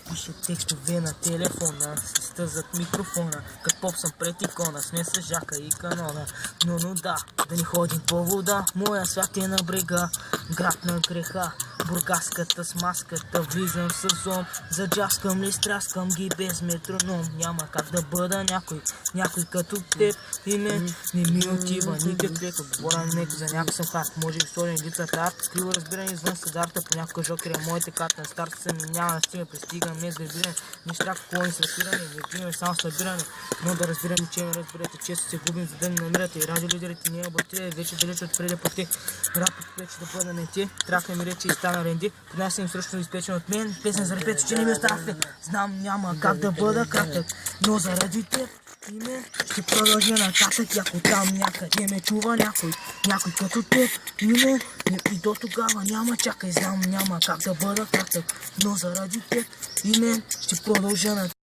Пише текстове на телефона, се стъзат микрофона, като поп съм пред икона, сме с жака и канона. Но да не ходим по вода, моя свят е на брега, град на греха. Бургаската с маската, влизам в сезон, заджаскам ли стряскам ги без метроном. Няма как да бъда някой като теб и мен. Не ми отива никак леко, говоря меко, за някой съм хат. Може би солен лица тарт, криво разбиране извън стандарта, понякога жокер е моите карта на старта съм и няма да стига, пристигам не да разбиране. Неща колони с разбиране, не приемаме само с набиране, но да разбираме, че ме разберете. Често се губим, за да ме намирате. И радиолидерите не е батерия, вече далеч от преди пъти. Рапът вече да бъда на те, трака ми рече и стана ренди. Поднасям срещу изпечен от мен, песен за репето, че не ми оставя. Знам няма как да бъда кратък, но заради теб и мен ще продължа нататък. Ако там някъде ме чува някой като теб и мен, и до тогава няма чакай. Знам няма как да бъда кратък, но заради теб и мен ще продължа нататък.